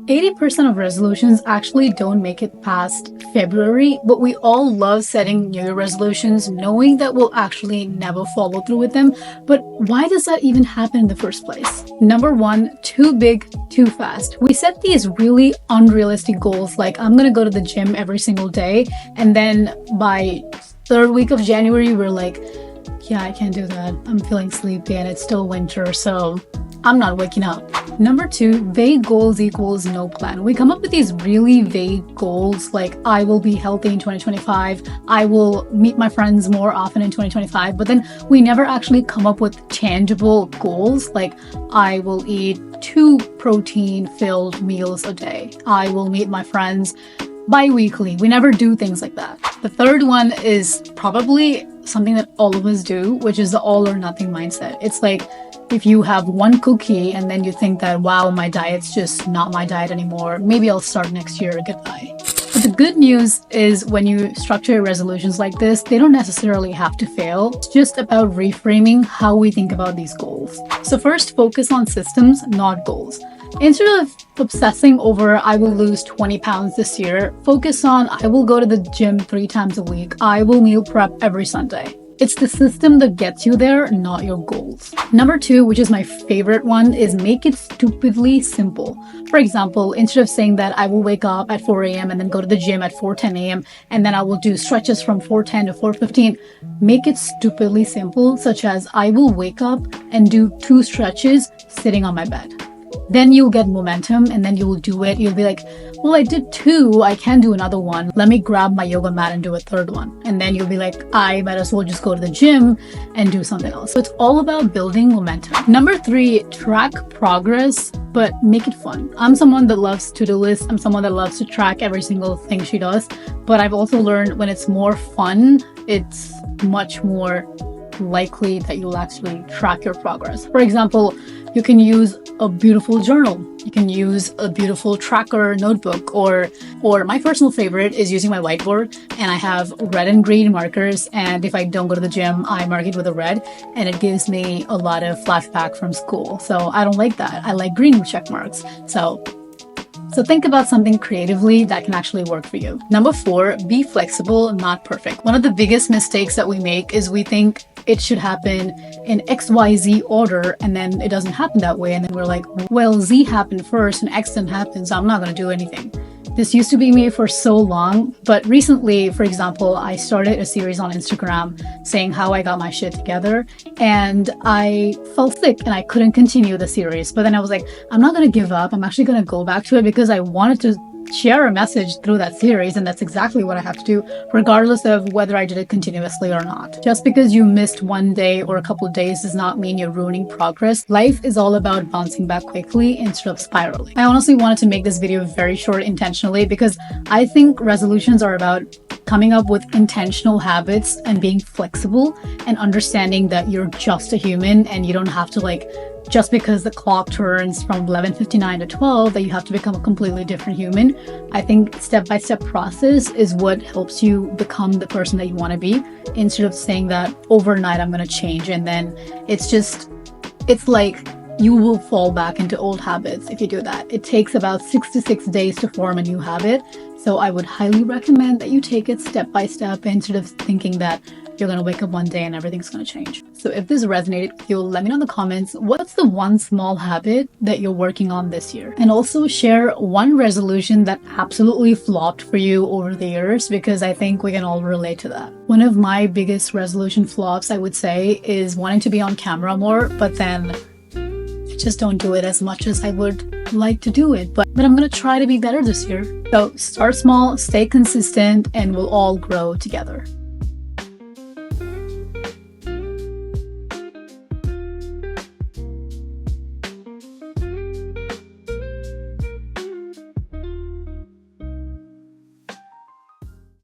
80% of resolutions actually don't make it past February, but we all love setting New Year resolutions knowing that we'll actually never follow through with them. But why does that even happen in the first place? Number one, too big, too fast. We set these really unrealistic goals like I'm gonna go to the gym every single day, and then by third week of January, we're like, yeah, I can't do that. I'm feeling sleepy and it's still winter, so I'm not waking up. Number two, vague goals equals no plan. We come up with these really vague goals like I will be healthy in 2025, I will meet my friends more often in 2025, but then we never actually come up with tangible goals like I will eat 2 protein-filled meals a day. I will meet my friends bi-weekly. We never do things like that. The third one is probably something that all of us do, which is the all or nothing mindset. It's like if you have one cookie and then you think that, wow, my diet's just not my diet anymore. Maybe I'll start next year. Goodbye. But the good news is when you structure your resolutions like this, they don't necessarily have to fail. It's just about reframing how we think about these goals. So first, focus on systems, not goals. Instead of obsessing over I will lose 20 pounds this year, focus on I will go to the gym 3 times a week. I will meal prep every Sunday. It's the system that gets you there, not your goals. Number two, which is my favorite one, is make it stupidly simple. For example, instead of saying that I will wake up at 4 a.m. and then go to the gym at 4:10 a.m. and then I will do stretches from 4:10 to 4:15, make it stupidly simple, such as I will wake up and do 2 stretches sitting on my bed. Then you'll get momentum and then you'll do it. You'll be like, well, I did 2, I can do another one. Let me grab my yoga mat and do a 3rd one. And then you'll be like, I might as well just go to the gym and do something else. So it's all about building momentum. Number 3, track progress, but make it fun. I'm someone that loves to-do lists. I'm someone that loves to track every single thing she does. But I've also learned when it's more fun, it's much more likely that you'll actually track your progress. For example, you can use a beautiful journal. You can use a beautiful tracker notebook, or my personal favorite is using my whiteboard, and I have red and green markers, and if I don't go to the gym, I mark it with a red, and it gives me a lot of flashback from school. So I don't like that. I like green check marks. So think about something creatively that can actually work for you. Number 4, be flexible, not perfect. One of the biggest mistakes that we make is we think it should happen in XYZ order, and then it doesn't happen that way. And then we're like, well, Z happened first and X didn't happen, so I'm not going to do anything. This used to be me for so long, but recently, for example, I started a series on Instagram saying how I got my shit together, and I felt sick and I couldn't continue the series. But then I was like, I'm not going to give up. I'm actually going to go back to it because I wanted to share a message through that series, and that's exactly what I have to do, regardless of whether I did it continuously or not. Just because you missed one day or a couple of days does not mean you're ruining progress. Life is all about bouncing back quickly instead of spiraling. I honestly wanted to make this video very short intentionally because I think resolutions are about coming up with intentional habits and being flexible and understanding that you're just a human and you don't have to just because the clock turns from 11:59 to 12 that you have to become a completely different human. I think step-by-step process is what helps you become the person that you want to be, instead of saying that overnight I'm going to change, and then it's like you will fall back into old habits if you do that. It takes about 6 to 6 days to form a new habit. So I would highly recommend that you take it step by step instead of thinking that you're going to wake up one day and everything's going to change. So if this resonated with you, let me know in the comments, what's the one small habit that you're working on this year? And also share one resolution that absolutely flopped for you over the years, because I think we can all relate to that. One of my biggest resolution flops, I would say, is wanting to be on camera more, but then just don't do it as much as I would like to do it. But I'm going to try to be better this year. So start small, stay consistent, and we'll all grow together.